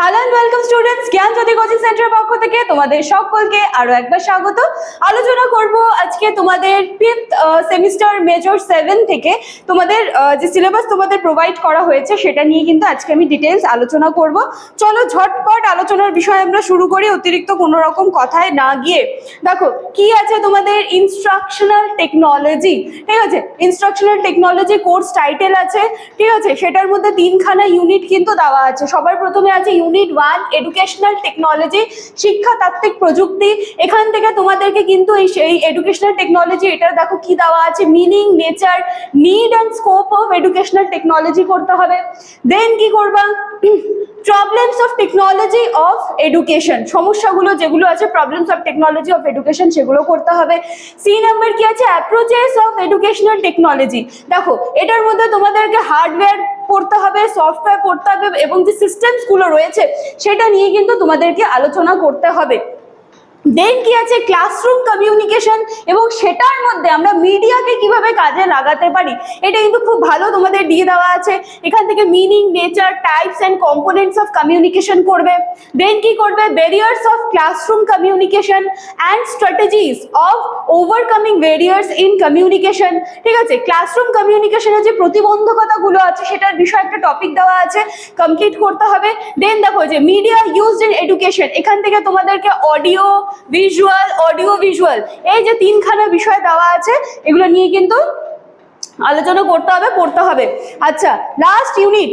Hello and welcome students, Gyanjyoti coaching সেন্টারের পক্ষ থেকে তোমাদের সকলকে আরো একবার স্বাগত। আলোচনা করব আজকে তোমাদের 5th সেমিস্টার মেজর 7 থেকে তোমাদের যে সিলেবাস তোমাদের প্রোভাইড করা হয়েছে সেটা নিয়ে কিন্তু আজকে আমি ডিটেইলস আলোচনা করব। চলো ঝটপট আলোচনার বিষয় আমরা শুরু করি, অতিরিক্ত কোনো রকম কথায় না গিয়ে। দেখো কি আছে তোমাদের ইনস্ট্রাকশনাল টেকনোলজি, ঠিক আছে? ইনস্ট্রাকশনাল টেকনোলজি কোর্স টাইটেল আছে, ঠিক আছে? সেটার মধ্যে 3খানা ইউনিট কিন্তু দেওয়া আছে। সবার প্রথমে আছে ইউনিট 1 এডুকেশনাল টেকনোলজি, শিক্ষাতাত্ত্বিক প্রযুক্তি। এখান থেকে তোমাদেরকে কিন্তু এই এডুকেশনাল টেকনোলজি এটা দেখো কি দেওয়া আছে, meaning, nature, need and scope of educational technology করতে হবে। দেন কি করবা, problems of technology of education, সমস্যাগুলো যেগুলো আছে problems of technology of education সেগুলো করতে হবে। সি নাম্বার কি আছে, অ্যাপ্রোচেস অফ এডুকেশনাল টেকনোলজি। দেখো এটার মধ্যে তোমাদেরকে হার্ডওয়্যার পড়তে হবে, সফটওয়্যার পড়তে হবে এবং যে সিস্টেমস গুলো রয়েছে সেটা নিয়ে কিন্তু তোমাদেরকে আলোচনা করতে হবে। দেন কি আছে ক্লাসরুম কমিউনিকেশন, এবং সেটার মধ্যে আমরা মিডিয়াকে কিভাবে কাজে লাগাতে পারি এটা কিন্তু খুব ভালো তোমাদের দিয়ে দেওয়া আছে। এখান থেকে meaning, nature, types and components of communication করবে। দেন কি করবে, barriers of classroom communication and strategies of overcoming barriers in communication, ঠিক আছে? ক্লাসরুম কমিউনিকেশনের যে প্রতিবন্ধকতাগুলো আছে সেটার বিষয়ে একটা টপিক দেওয়া আছে, কমপ্লিট করতে হবে। দেন দেখো যে মিডিয়া ইউজড ইন এডুকেশন, এখান থেকে তোমাদেরকে অডিও ভিজুয়াল এই যে 3খানা বিষয় দেওয়া আছে এগুলো নিয়ে কিন্তু আলোচনা করতে হবে, পড়তে হবে। আচ্ছা, last unit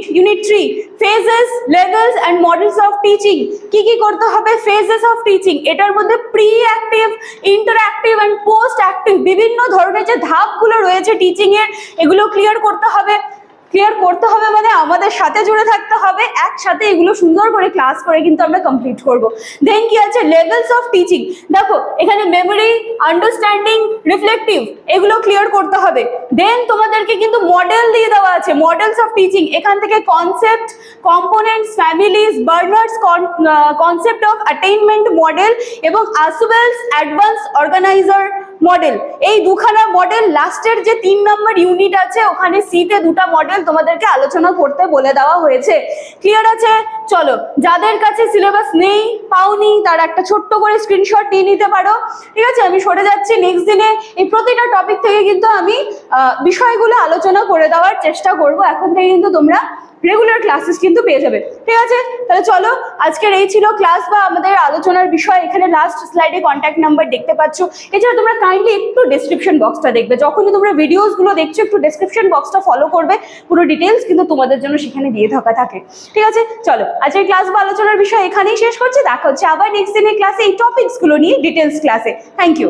3 phases, levels and models of teaching. কি কি করতে হবে, ফেজেস অফ টিচিং, এটার মধ্যে pre active, interactive and post active বিভিন্ন ধরনের যে ধাপগুলো রয়েছে টিচিং এর এগুলো ক্লিয়ার করতে হবে। মানে আমাদের সাথে জুড়ে থাকতে হবে, একসাথে এগুলো সুন্দর করে ক্লাস করে কিন্তু আমরা কমপ্লিট করব। দেন কি আছে লেভেলস অফ টিচিং, দেখো এখানে মেমোরি, আন্ডারস্ট্যান্ডিং, রিফ্লেক্টিভ এগুলো ক্লিয়ার করতে হবে। দেন তোমাদেরকে কিন্তু মডেল দিয়ে দেওয়া আছে, মডেলস অফ টিচিং, এখান থেকে concept, components, families, Bruner's, concept of attainment model এবং আসওয়েলস অ্যাডভান্স অর্গানাইজার মডেল। এই 2খানা মডেল লাস্টের যে 3 নম্বর ইউনিট আছে ওখানে সিতে 2টা মডেল তোমাদেরকে আলোচনা করতে বলে দেওয়া হয়েছে। ক্লিয়ার আছে? চলো যাদের কাছে সিলেবাস নেই, পাওনি, তারা একটা ছোট্ট করে স্ক্রিনশট নিয়ে নিতে পারো, ঠিক আছে? আমি সরে যাচ্ছি, নেক্সট দিনে এই প্রতিটা টপিক থেকে কিন্তু আমি বিষয়গুলো আলোচনা করে দেওয়ার চেষ্টা করব। এখন থেকে কিন্তু তোমরা রেগুলার ক্লাসেস কিন্তু পেয়ে যাবে, ঠিক আছে? তাহলে চলো আজকের এই ছিল ক্লাস বা আমাদের আলোচনার বিষয়। এখানে লাস্ট স্লাইডে কন্ট্যাক্ট নাম্বার দেখতে পাচ্ছ। এছাড়া তোমরা কাইন্ডলি একটু ডেসক্রিপশন বক্সটা দেখবে, যখনই তোমরা ভিডিওসগুলো দেখছো একটু ডেসক্রিপশন বক্সটা ফলো করবে, পুরো ডিটেলস কিন্তু তোমাদের জন্য সেখানে দিয়ে থাকে, ঠিক আছে? চলো আজকের ক্লাস বা আলোচনার বিষয় এখানেই শেষ করছি, দেখা হচ্ছে আবার নেক্সট দিনের ক্লাসে এই টপিকসগুলো নিয়ে ডিটেলস ক্লাসে। Thank you.